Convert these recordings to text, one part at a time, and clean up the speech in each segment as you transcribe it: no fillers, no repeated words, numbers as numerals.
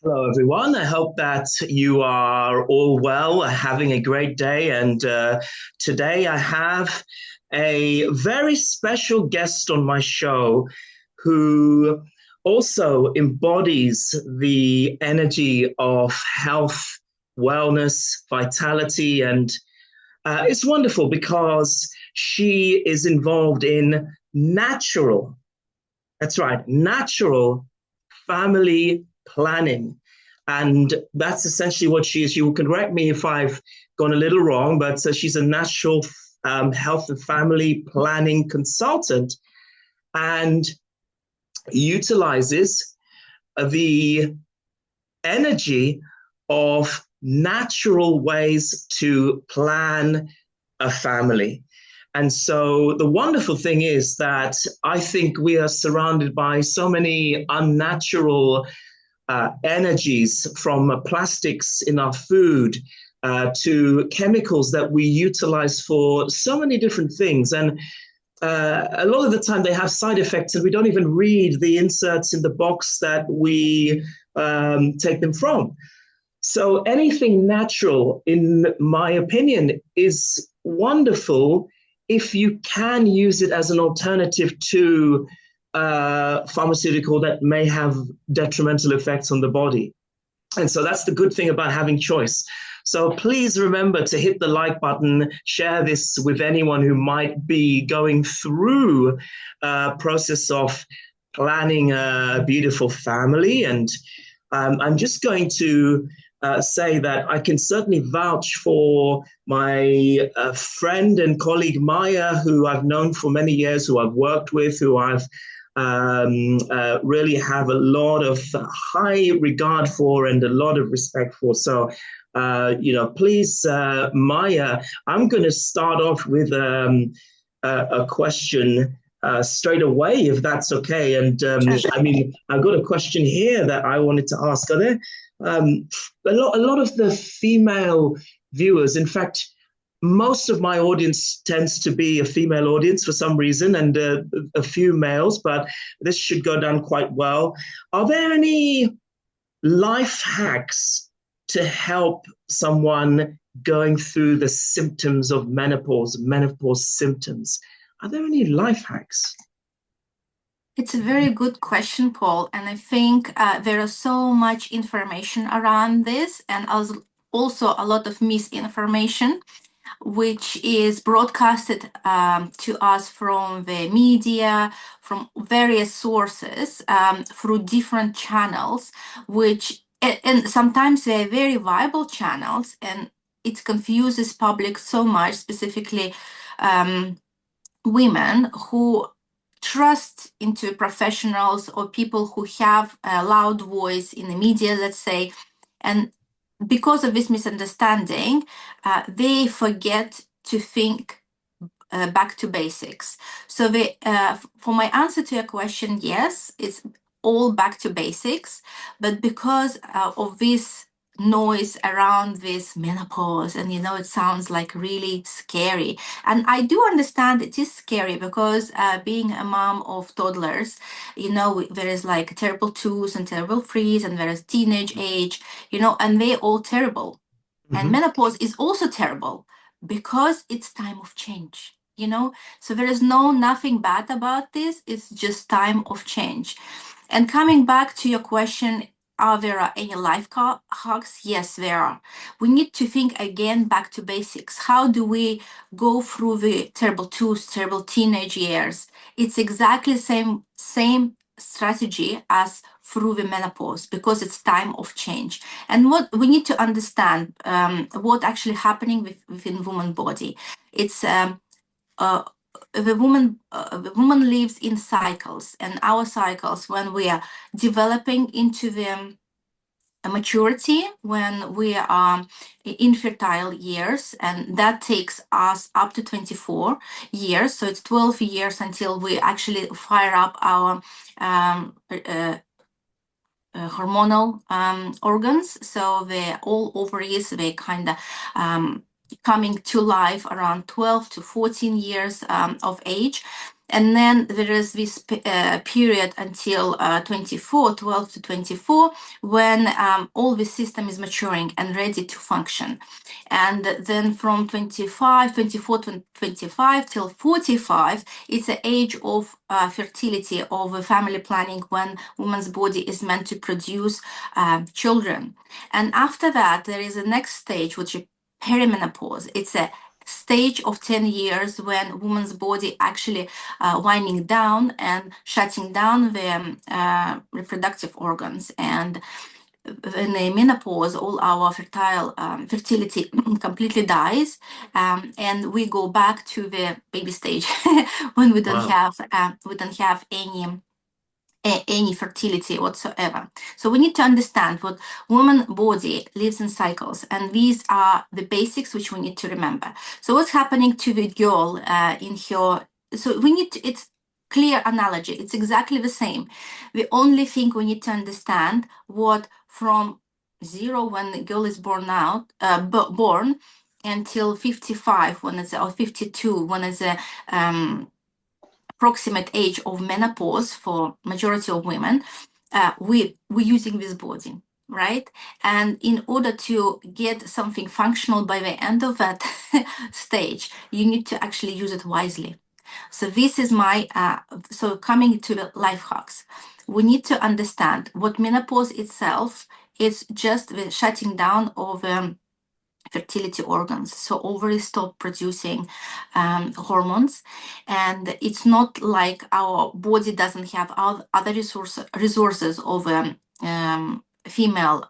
Hello, everyone. I hope that you are all well, having a great day. And today I have a very special guest on my show who also embodies the energy of health, wellness, vitality. And it's wonderful because she is involved in natural, that's right, natural family planning. And that's essentially what she is. You can correct me if I've gone a little wrong, but she's a natural health and family planning consultant and utilizes the energy of natural ways to plan a family. And so the wonderful thing is that I think we are surrounded by so many unnatural energies from plastics in our food to chemicals that we utilize for so many different things. And a lot of the time they have side effects and we don't even read the inserts in the box that we take them from. So anything natural, in my opinion, is wonderful if you can use it as an alternative to pharmaceutical that may have detrimental effects on the body. And so that's the good thing about having choice. So please remember to hit the like button, share this with anyone who might be going through a process of planning a beautiful family. And I'm just going to say that I can certainly vouch for my friend and colleague Maya, who I've known for many years, who I've worked with, who I've really have a lot of high regard for and a lot of respect for. So, please, Maya, I'm going to start off with a question straight away, if that's okay. And Sure. I mean, I've got a question here that I wanted to ask. Are there a lot of the female viewers, in fact, most of my audience tends to be a female audience for some reason and a few males, but this should go down quite well. Are there any life hacks to help someone going through the symptoms of menopause symptoms? Are there any life hacks? It's a very good question, Paul. And I think there is so much information around this, and also a lot of misinformation, which is broadcasted to us from the media, from various sources, through different channels, which, and sometimes they're very viable channels, and it confuses public so much, specifically um, women who trust into professionals or people who have a loud voice in the media, let's say, and because of this misunderstanding, they forget to think back to basics. So for my answer to your question, yes, it's all back to basics, but because of this noise around this menopause, and it sounds like really scary, and I do understand it is scary because being a mom of toddlers, there is like terrible twos and terrible threes, and there is teenage age, and they're all terrible, and Mm-hmm. menopause is also terrible because it's time of change. So there is nothing bad about this. It's just time of change. And coming back to your question, are there any hacks? Yes, there are. We need to think again back to basics. How do we go through the terrible twos, terrible teenage years? It's exactly same strategy as through the menopause because it's time of change. And what we need to understand, what actually happening within woman body. It's uh, the woman lives in cycles, and our cycles, when we are developing into the maturity, when we are in fertile years, and that takes us up to 24 years, so it's 12 years until we actually fire up our hormonal organs. So the all ovaries, they kind of coming to life around 12 to 14 years of age. And then there is this period until 24, 12 to 24, when all the system is maturing and ready to function. And then from 24 to 25 till 45, it's the age of fertility, of family planning, when woman's body is meant to produce children. And after that, there is a next stage, which is perimenopause. It's a stage of 10 years when woman's body actually winding down and shutting down the reproductive organs. And in the menopause, all our fertility completely dies, and we go back to the baby stage when we don't have any fertility whatsoever. So we need to understand what woman body lives in cycles, and these are the basics which we need to remember. So what's happening to the girl in her? So we need to, it's clear analogy. It's exactly the same. The only thing we need to understand what from 0 when the girl is born until 55 when it's or 52 when it's a approximate age of menopause for majority of women, we're using this body, right? And in order to get something functional by the end of that stage, you need to actually use it wisely. So this is my, so coming to the life hacks, we need to understand what menopause itself is just the shutting down of fertility organs. So ovaries stop producing hormones, and it's not like our body doesn't have other resources of female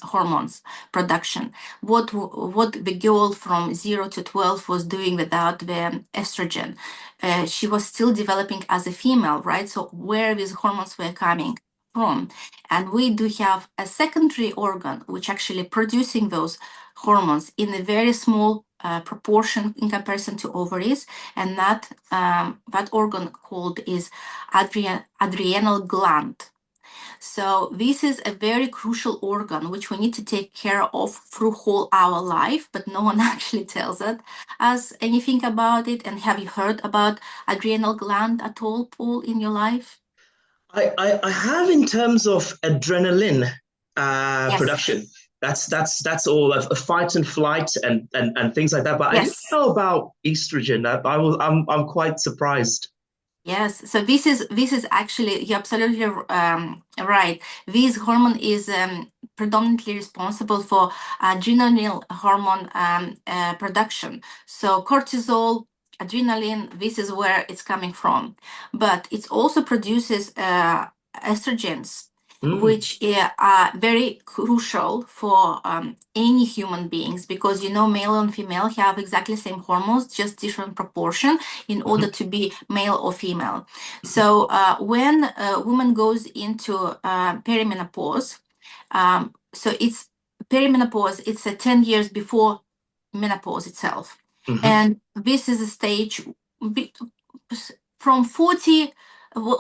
hormones production. What the girl from 0 to 12 was doing without the estrogen, she was still developing as a female, right? So where these hormones were coming from? And we do have a secondary organ which actually producing those hormones in a very small proportion in comparison to ovaries, and that organ called is adrenal gland. So this is a very crucial organ which we need to take care of through whole our life, but no one actually tells us anything about it. And have you heard about adrenal gland at all, Paul, in your life? I have, in terms of adrenaline Yes. production. That's all a fight and flight and things like that. But I didn't Yes. know about estrogen. I'm quite surprised. Yes, so this is actually, you're absolutely right. This hormone is predominantly responsible for adrenal hormone production. So cortisol, adrenaline, this is where it's coming from. But it also produces estrogens, which are very crucial for any human beings, because male and female have exactly the same hormones, just different proportion in order to be male or female. So when a woman goes into perimenopause, so it's perimenopause, it's 10 years before menopause itself. And this is a stage from 40,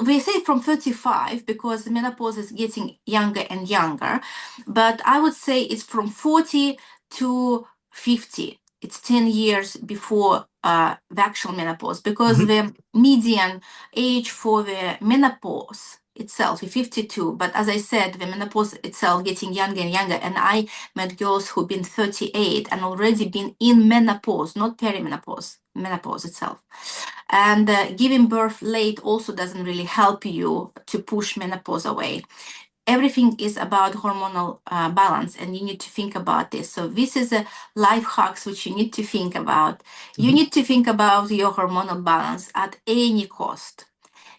we say from 35 because menopause is getting younger and younger, but I would say it's from 40 to 50. It's 10 years before the actual menopause, because the median age for the menopause itself is 52. But as I said, the menopause itself getting younger and younger. And I met girls who've been 38 and already been in menopause, not perimenopause, menopause itself. And giving birth late also doesn't really help you to push menopause away. Everything is about hormonal balance, and you need to think about this. So this is a life hacks which you need to think about. You need to think about your hormonal balance at any cost.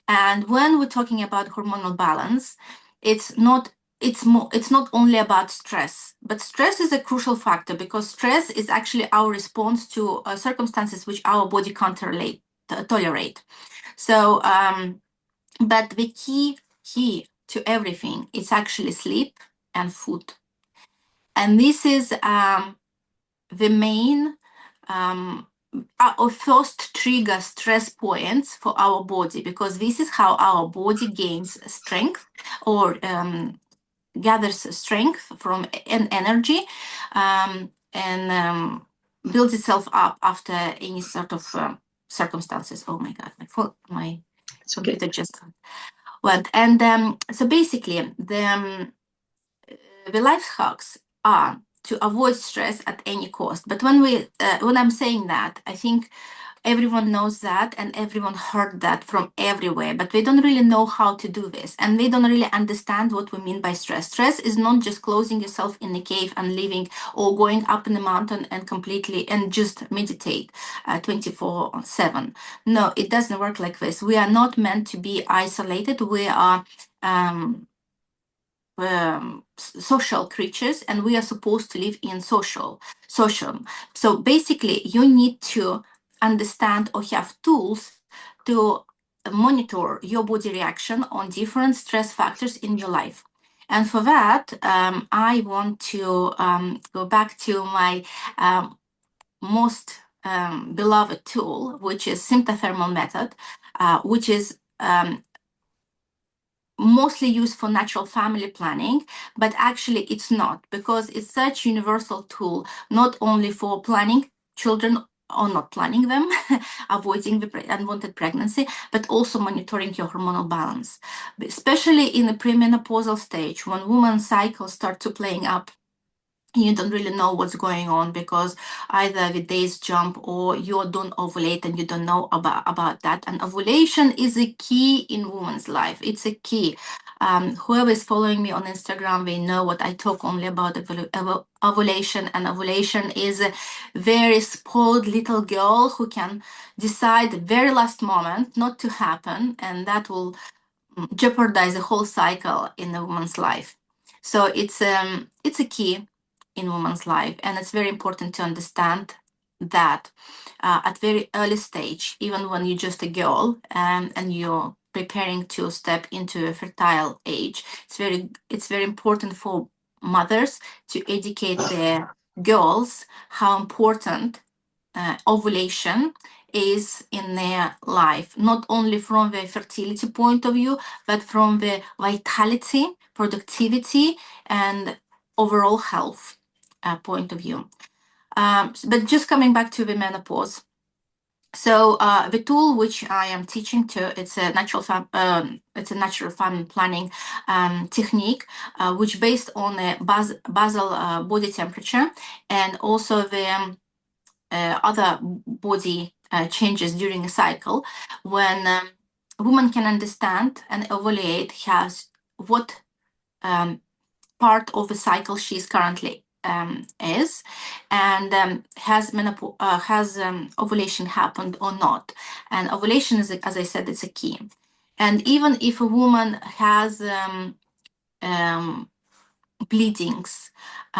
And when we're talking about hormonal balance, it's not only about stress, but stress is a crucial factor, because stress is actually our response to circumstances which our body can't tolerate. So, but the key to everything is actually sleep and food. And this is the main our first trigger stress points for our body, because this is how our body gains strength or gathers strength from an energy and builds itself up after any sort of circumstances. Oh my God, my It's computer okay. just went. And so basically, the life hacks are to avoid stress at any cost. But when I'm saying that, I think everyone knows that and everyone heard that from everywhere, but we don't really know how to do this, and we don't really understand what we mean by stress. Stress is not just closing yourself in a cave and living, or going up in the mountain and completely and just meditate 24/7. No, it doesn't work like this. We are not meant to be isolated. We are social creatures, and we are supposed to live in social. So basically, you need to understand or have tools to monitor your body reaction on different stress factors in your life. And for that, I want to go back to my most beloved tool, which is symptothermal method, which is mostly used for natural family planning, but actually it's not, because it's such a universal tool, not only for planning children or not planning them, avoiding the unwanted pregnancy, but also monitoring your hormonal balance, especially in the premenopausal stage, when women's cycles start to playing up. You don't really know what's going on, because either the days jump or you don't ovulate and you don't know about that. And ovulation is a key in women's life. It's a key. Whoever is following me on Instagram, they know what I talk only about ovulation. And ovulation is a very spoiled little girl who can decide the very last moment not to happen, and that will jeopardize the whole cycle in a woman's life. So it's a key in woman's life, and it's very important to understand that at very early stage, even when you're just a girl and you're preparing to step into a fertile age, it's very important for mothers to educate their girls how important ovulation is in their life, not only from the fertility point of view, but from the vitality, productivity, and overall health point of view. But just coming back to the menopause. So the tool which I am teaching to, it's a natural family planning technique, which based on a basal body temperature, and also the other body changes during a cycle, when a woman can understand and evaluate has what part of the cycle she's currently is, and has ovulation happened or not. And ovulation is, as I said, it's a key. And even if a woman has bleedings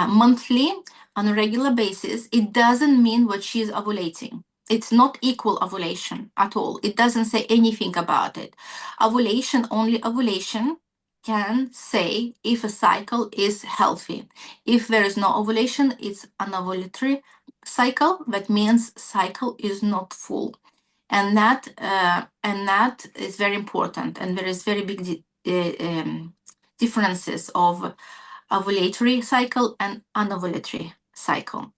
monthly on a regular basis, it doesn't mean what she's ovulating. It's not equal ovulation at all. It doesn't say anything about it. Only ovulation can say if a cycle is healthy. If there is no ovulation, it's an ovulatory cycle. That means cycle is not full. And that is very important. And there is very big differences of ovulatory cycle and anovulatory cycle.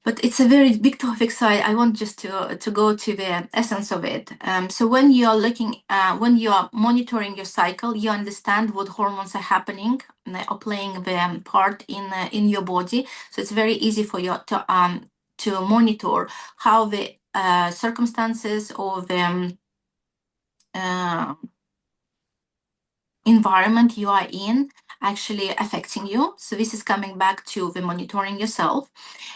But it's a very big topic, so I want just to go to the essence of it. So when you are when you are monitoring your cycle, you understand what hormones are happening or playing the part in your body. So it's very easy for you to monitor how the circumstances or the environment you are in actually affecting you. So this is coming back to the monitoring yourself.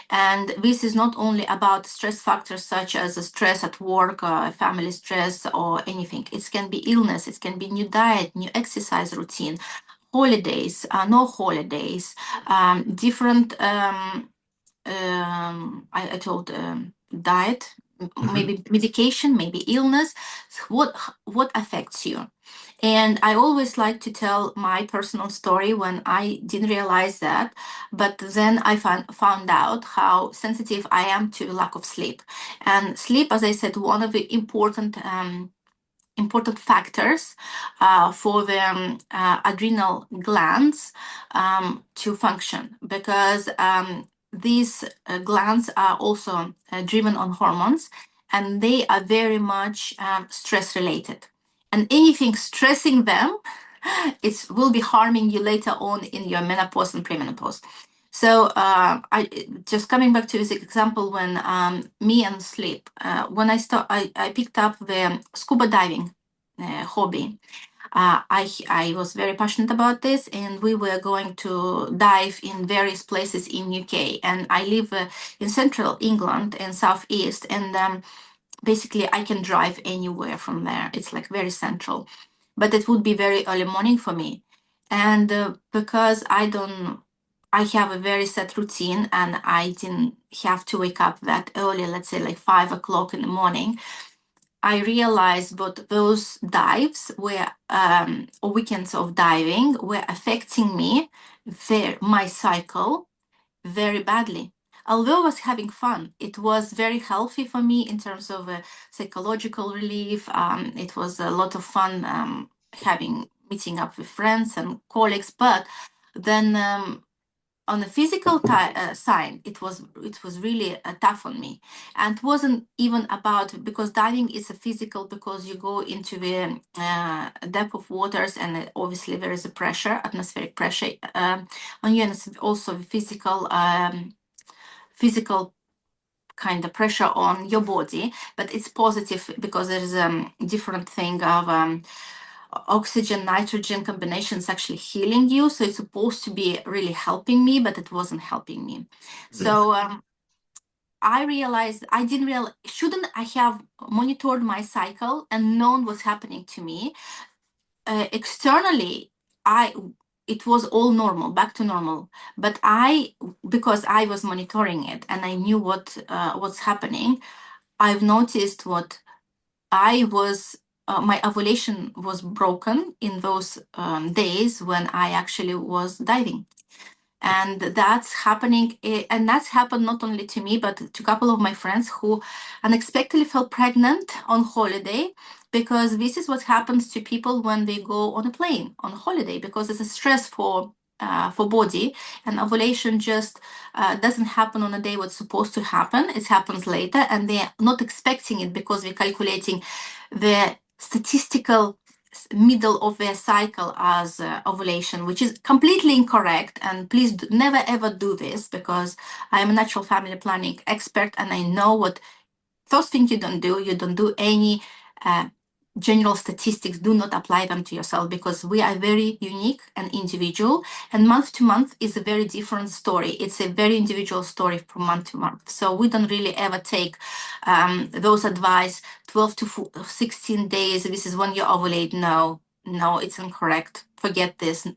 And this is not only about stress factors such as stress at work, family stress, or anything. It can be illness, it can be new diet, new exercise routine, holidays, no holidays, different, I told diet, maybe medication, maybe illness, what affects you. And I always like to tell my personal story when I didn't realize that, but then I found out how sensitive I am to lack of sleep. And sleep, as I said, one of the important factors for the adrenal glands to function, because these glands are also driven on hormones, and they are very much stress related. And anything stressing them, it will be harming you later on in your menopause and premenopause. So I just coming back to this example when me and sleep, when I picked up the scuba diving hobby. I was very passionate about this, and we were going to dive in various places in UK. And I live in central England and southeast, and basically I can drive anywhere from there. It's like very central, but it would be very early morning for me. And because I have a very set routine, and I didn't have to wake up that early, let's say like 5 o'clock in the morning. I realized that those dives were, or weekends of diving, were affecting me, my cycle, very badly. Although I was having fun, it was very healthy for me in terms of psychological relief. It was a lot of fun meeting up with friends and colleagues, but then on the physical side, it was really tough on me, and it wasn't even about, because diving is a physical, because you go into the depth of waters, and obviously there is a pressure, atmospheric pressure on you, and it's also physical kind of pressure on your body, but it's positive because there is a different thing of oxygen nitrogen combination is actually healing you, so it's supposed to be really helping me, but it wasn't helping me. So I realized shouldn't I have monitored my cycle and known what's happening to me externally? It was all normal, back to normal, but because I was monitoring it and I knew what's happening, I've noticed what I was my ovulation was broken in those days when I actually was diving. And that's happening, and that's happened not only to me, but to a couple of my friends who unexpectedly fell pregnant on holiday, because this is what happens to people when they go on a plane on holiday, because it's a stress for body, and ovulation just doesn't happen on a day what's supposed to happen. It happens later, and they're not expecting it because we're calculating the statistical middle of their cycle as ovulation, which is completely incorrect. And please never ever do this, because I am a natural family planning expert, and I know what first thing you don't do any general statistics. Do not apply them to yourself, because we are very unique and individual, and month to month is a very different story. It's a very individual story from month to month. So we don't really ever take those advice 12 to 16 days, this is when you ovulate. No, it's incorrect. Forget this.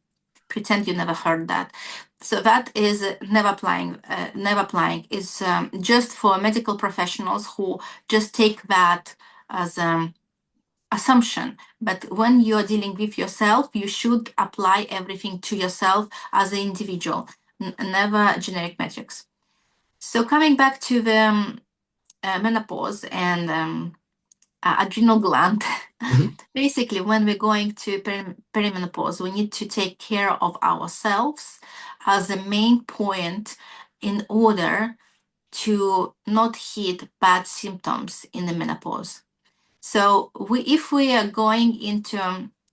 Pretend you never heard that. So that is never applying. Is just for medical professionals who just take that as assumption. But when you're dealing with yourself, you should apply everything to yourself as an individual, never generic metrics. So coming back to the menopause and adrenal gland. Basically, when we're going to perimenopause, we need to take care of ourselves as a main point in order to not hit bad symptoms in the menopause. So if we are going into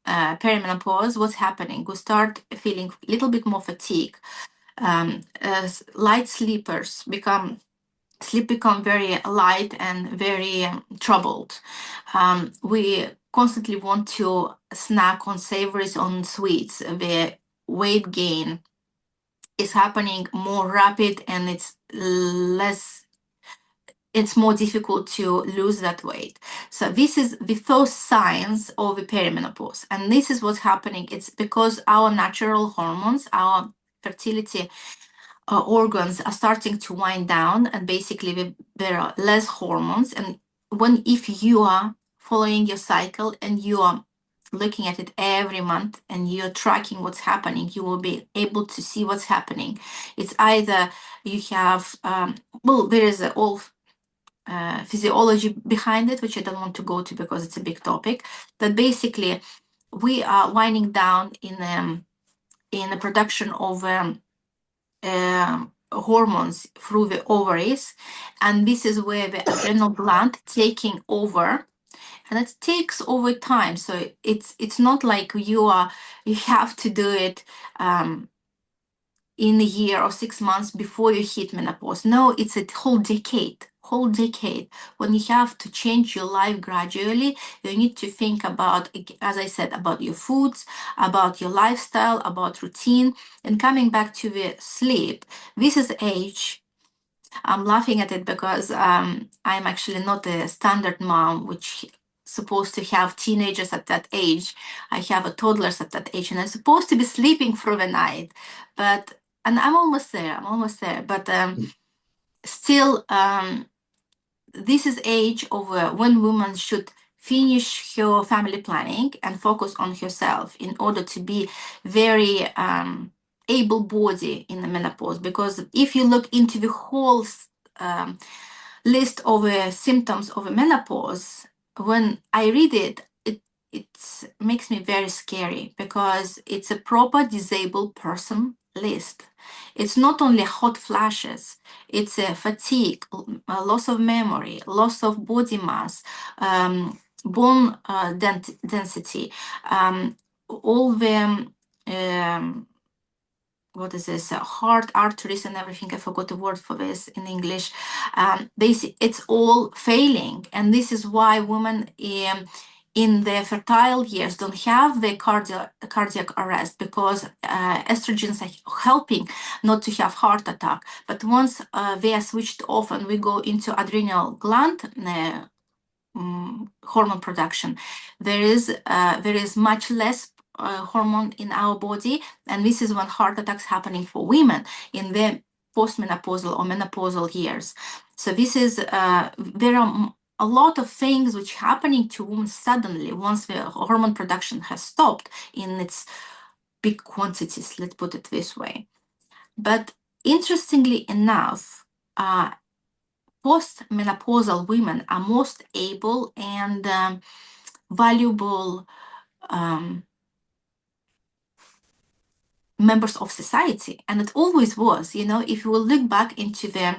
perimenopause, what's happening? We start feeling a little bit more fatigue. As light sleepers sleep become very light and very troubled. We constantly want to snack on savories, on sweets. The weight gain is happening more rapid, and it's more difficult to lose that weight. So this is the first signs of the perimenopause. And this is what's happening. It's because our natural hormones, our fertility organs are starting to wind down, and basically there are less hormones. And if you are following your cycle and you are looking at it every month and you're tracking what's happening, you will be able to see what's happening. It's either you have there is all physiology behind it, which I don't want to go to because it's a big topic. But basically, we are winding down in the production of hormones through the ovaries, and this is where the adrenal gland taking over, and it takes over time. So it's not like you have to do it in a year or 6 months before you hit menopause. No, it's a whole decade. When you have to change your life gradually, you need to think about, as I said, about your foods, about your lifestyle, about routine. And coming back to the sleep, this is age. I'm laughing at it because I'm actually not a standard mom, which supposed to have teenagers at that age. I have a toddlers at that age, and I'm supposed to be sleeping through the night. And I'm almost there. But still, this is age of when women should finish her family planning and focus on herself in order to be very able body in the menopause. Because if you look into the whole list of symptoms of a menopause, when I read it, it makes me very scary, because it's a proper disabled person list. It's not only hot flashes, it's a fatigue, a loss of memory, loss of body mass, bone density, all the what is this, heart arteries and everything. I forgot the word for this in English. It's all failing, and this is why women in their fertile years don't have the cardiac arrest, because estrogens are helping not to have heart attack. But once they are switched off and we go into adrenal gland hormone production, there is much less hormone in our body, and this is when heart attacks happening for women in their postmenopausal or menopausal years. So this is there are a lot of things which happening to women suddenly once the hormone production has stopped in its big quantities, let's put it this way. But interestingly enough, postmenopausal women are most able and valuable members of society, and it always was. If you will look back into the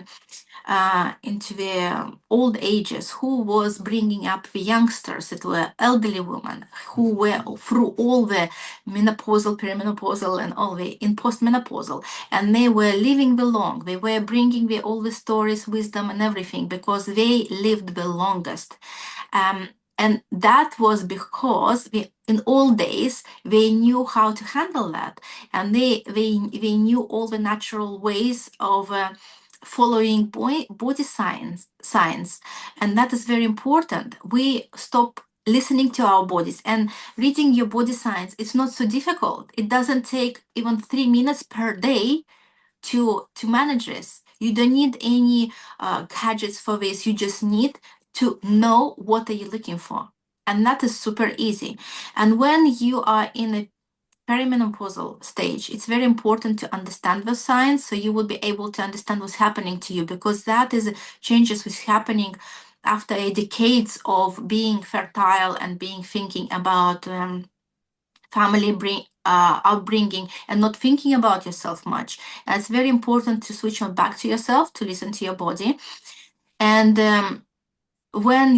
old ages, who was bringing up the youngsters? It were elderly women who were through all the menopausal, perimenopausal, and all the in postmenopausal, and they were living the long. They were bringing all the stories, wisdom, and everything, because they lived the longest. And that was because in old days they knew how to handle that, and they knew all the natural ways of following body science, and that is very important. We stop listening to our bodies, and reading your body science, it's not so difficult. It doesn't take even 3 minutes per day to manage this. You don't need any gadgets for this. You just need to know what are you looking for, and that is super easy. And when you are in a perimenopausal stage, it's very important to understand the science, so you will be able to understand what's happening to you, because that is changes which happening after decades of being fertile and being thinking about family upbringing and not thinking about yourself much. And it's very important to switch on back to yourself, to listen to your body. And when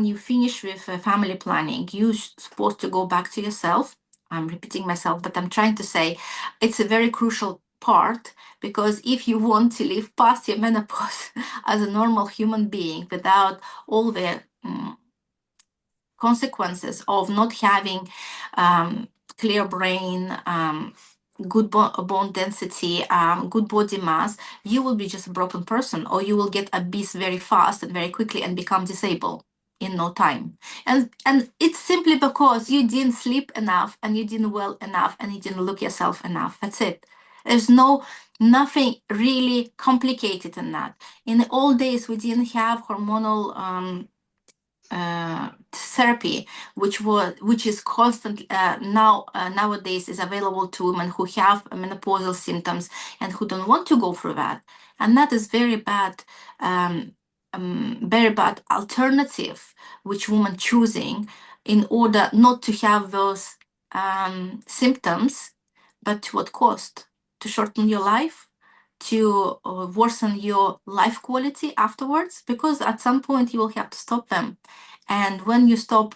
you finish with family planning, you're supposed to go back to yourself. I'm repeating myself, but I'm trying to say it's a very crucial part, because if you want to live past your menopause as a normal human being without all the consequences of not having clear brain, good bone density, good body mass, you will be just a broken person, or you will get obese very fast and very quickly and become disabled in no time. And it's simply because you didn't sleep enough, and you didn't well enough, and you didn't look yourself enough. That's it. There's nothing really complicated in that. In the old days, we didn't have hormonal therapy, which is constant nowadays is available to women who have menopausal symptoms and who don't want to go through that. And that is very bad alternative which women choosing in order not to have those symptoms. But to what cost? to shorten your life, to worsen your life quality afterwards, because at some point you will have to stop them. And when you stop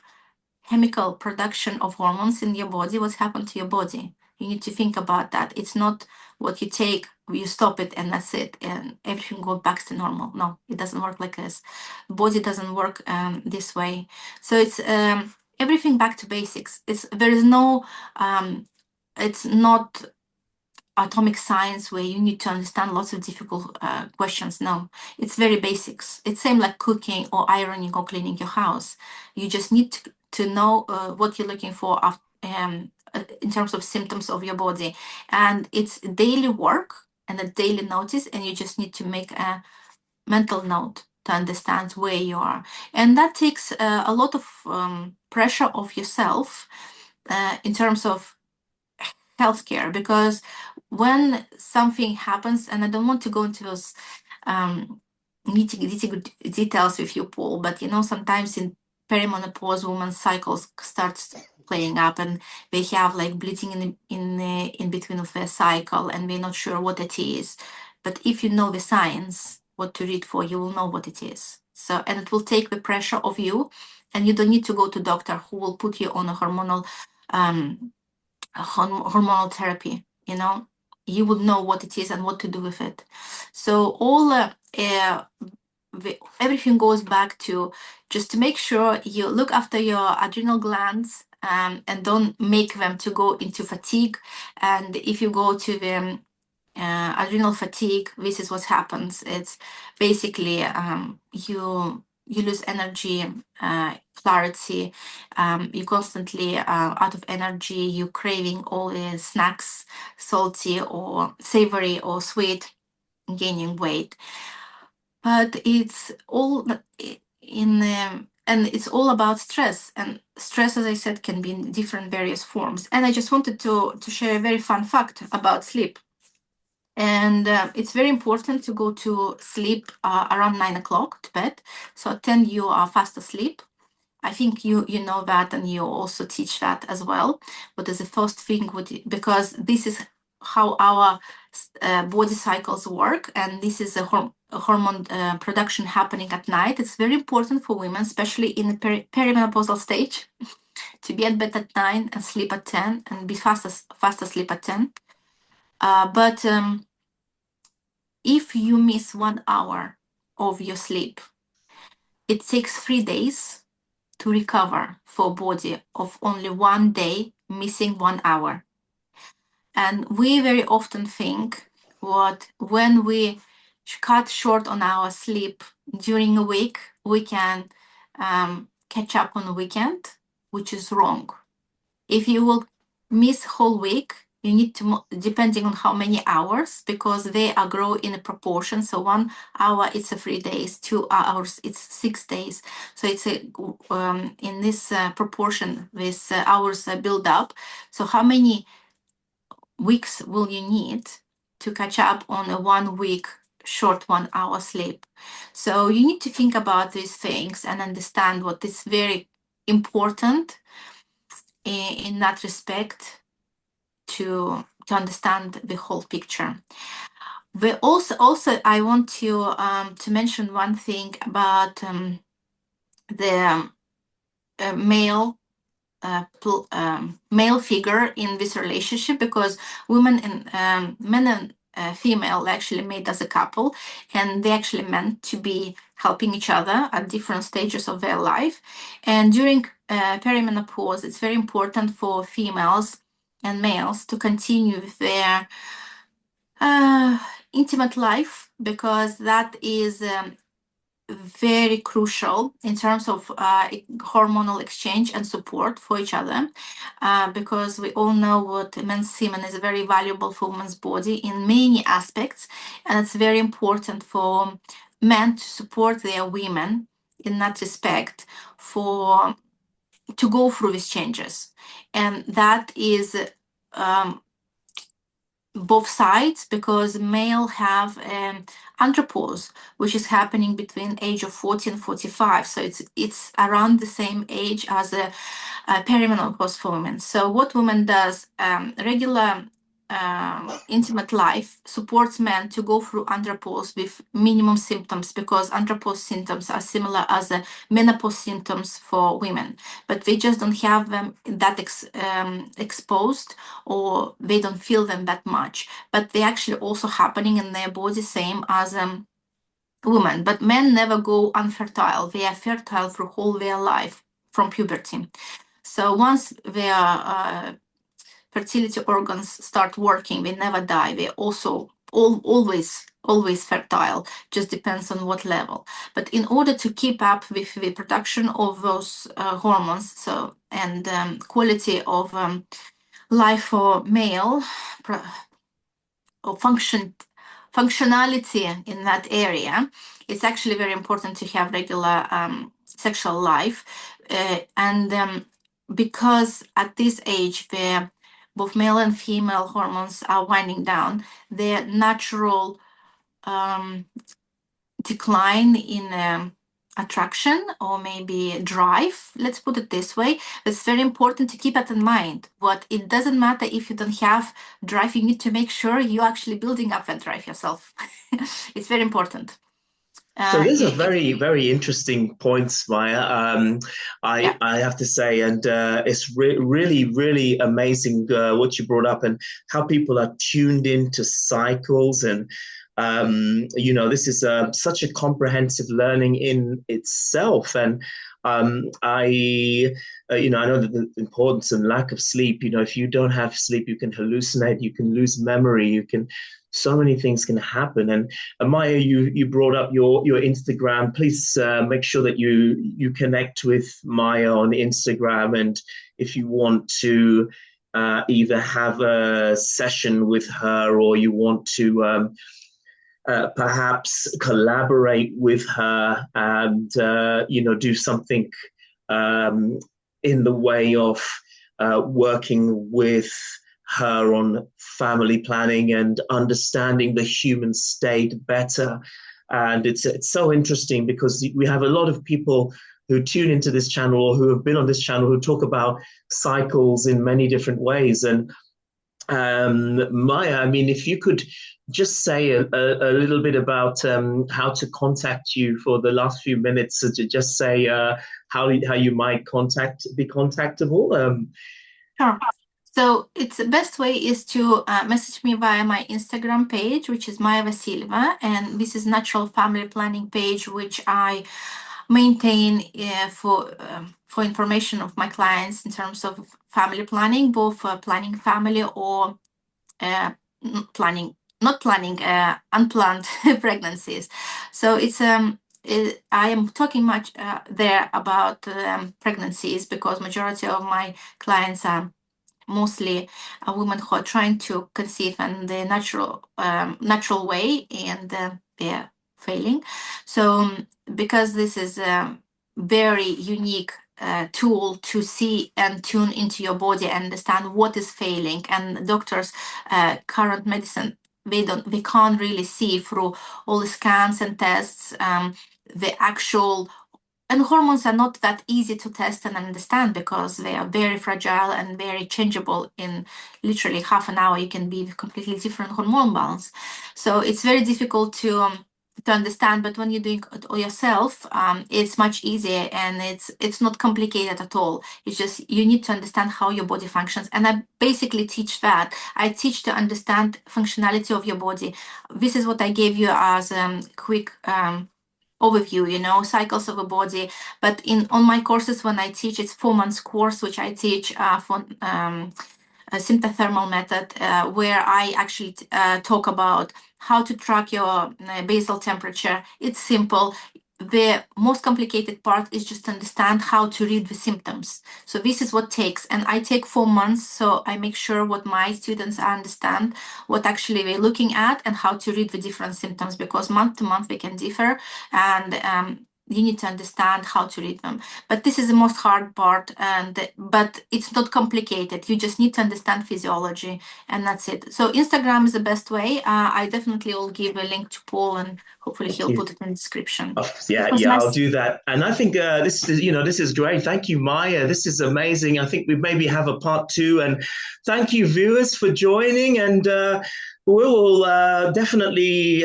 chemical production of hormones in your body, what's happened to your body? You need to think about that. It's not what you take, you stop it and that's it, and everything goes back to normal. No, it doesn't work like this. Body doesn't work this way. So it's everything back to basics. There is no, it's not atomic science where you need to understand lots of difficult questions. No, it's very basics. It's same like cooking or ironing or cleaning your house. You just need to know what you're looking for in terms of symptoms of your body. And it's daily work and a daily notice, and you just need to make a mental note to understand where you are. And that takes a lot of pressure off yourself in terms of healthcare, because when something happens, and I don't want to go into those nitty-gritty details with you, Paul, but sometimes in perimenopause, women's cycles starts playing up, and they have like bleeding in between of their cycle, and we're not sure what it is. But if you know the science, what to read for, you will know what it is. So, and it will take the pressure off you, and you don't need to go to doctor who will put you on a hormonal hormonal therapy. You would know what it is and what to do with it. So all everything goes back to just to make sure you look after your adrenal glands, and don't make them to go into fatigue. And if you go to the adrenal fatigue, this is what happens. It's basically you lose energy, clarity, you constantly out of energy, you craving all the snacks, salty or savory or sweet, gaining weight. But it's all and it's all about stress. And stress, as I said, can be in different various forms. And I just wanted to share a very fun fact about sleep. And it's very important to go to sleep around 9 o'clock to bed. So at 10 you are fast asleep. I think you know that, and you also teach that as well. But as the first thing, because this is how our body cycles work, and this is a hormone production happening at night. It's very important for women, especially in the perimenopausal stage, to be at bed at 9 and sleep at 10, and be fast asleep at 10. But if you miss 1 hour of your sleep, it takes 3 days to recover for a body of only 1 day missing 1 hour. And we very often think when we cut short on our sleep during a week, we can catch up on the weekend, which is wrong. If you will miss whole week, you need to, depending on how many hours, because they are grow in a proportion. So 1 hour, it's 3 days, 2 hours, it's 6 days. So it's in this proportion, these hours build up. So how many weeks will you need to catch up on a 1 week short 1 hour sleep? So you need to think about these things and understand what is very important in that respect, to understand the whole picture. We also I want to mention one thing about the male figure in this relationship, because women and men and female actually made as a couple, and they actually meant to be helping each other at different stages of their life. And during perimenopause, it's very important for females and males to continue with their intimate life, because that is very crucial in terms of hormonal exchange and support for each other, because we all know what men's semen is very valuable for women's body in many aspects, and it's very important for men to support their women in that respect, to go through these changes. And that is both sides, because male have andropause, which is happening between age of 40 and 45. So it's around the same age as a perimenopause for women. So what woman does, regular intimate life supports men to go through andropause with minimum symptoms, because andropause symptoms are similar as the menopause symptoms for women, but they just don't have them that exposed, or they don't feel them that much, but they're actually also happening in their body, same as women. But men never go unfertile. They are fertile through whole their life from puberty. So once their fertility organs start working, they never die. They also always fertile, just depends on what level. But in order to keep up with the production of those hormones, so and quality of life for male, or functionality in that area, it's actually very important to have regular sexual life. And because at this age, both male and female hormones are winding down, their natural decline in attraction, or maybe drive, let's put it this way. It's very important to keep that in mind. But it doesn't matter if you don't have drive, you need to make sure you're actually building up that drive yourself. It's very important. So these are very, very interesting points, Maya. Yeah. I have to say, and it's really, really amazing what you brought up, and how people are tuned into cycles. And this is such a comprehensive learning in itself. And I know that the importance and lack of sleep. If you don't have sleep, you can hallucinate, you can lose memory, so many things can happen. And Maya, you brought up your Instagram. Please make sure that you connect with Maya on Instagram, and if you want to either have a session with her, or you want to perhaps collaborate with her and do something in the way of working with her on family planning and understanding the human state better. And it's so interesting, because we have a lot of people who tune into this channel, or who have been on this channel, who talk about cycles in many different ways. And Maya, I mean, if you could just say a little bit about how to contact you for the last few minutes, to just say how you might be contactable. Sure. So it's the best way is to message me via my Instagram page, which is Maya Vasileva, and this is natural family planning page, which I maintain for information of my clients in terms of family planning, both planning family or not planning unplanned pregnancies. So I am talking much there about pregnancies, because majority of my clients are mostly women who are trying to conceive in the natural way, and they're failing. So because this is a very unique tool to see and tune into your body and understand what is failing, and doctors current medicine, they can't really see through all the scans and tests the actual. And hormones are not that easy to test and understand, because they are very fragile and very changeable. In literally half an hour, you can be with completely different hormone balance. So it's very difficult to understand. But when you're doing it all yourself, it's much easier, and it's not complicated at all. It's just you need to understand how your body functions. And I basically teach that. I teach to understand functionality of your body. This is what I gave you as quick overview, cycles of a body. But on my courses, when I teach, it's 4 months course, which I teach for a symptothermal method, where I actually talk about how to track your basal temperature. It's simple. The most complicated part is just understand how to read the symptoms. So this is what takes, and I take 4 months. So I make sure what my students understand, what actually they're looking at, and how to read the different symptoms, because month to month they can differ, and you need to understand how to read them. But this is the most hard part, but it's not complicated. You just need to understand physiology, and that's it. So Instagram is the best way. I definitely will give a link to Paul and hopefully he'll put it in the description. Yeah, I'll do that. And I think this is great. Thank you, Maya. This is amazing. I think we maybe have a part 2. And thank you, viewers, for joining. And we will definitely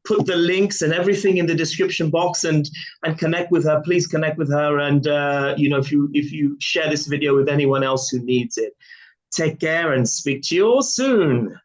put the links and everything in the description box and connect with her. Please connect with her. And if you share this video with anyone else who needs it. Take care and speak to you all soon.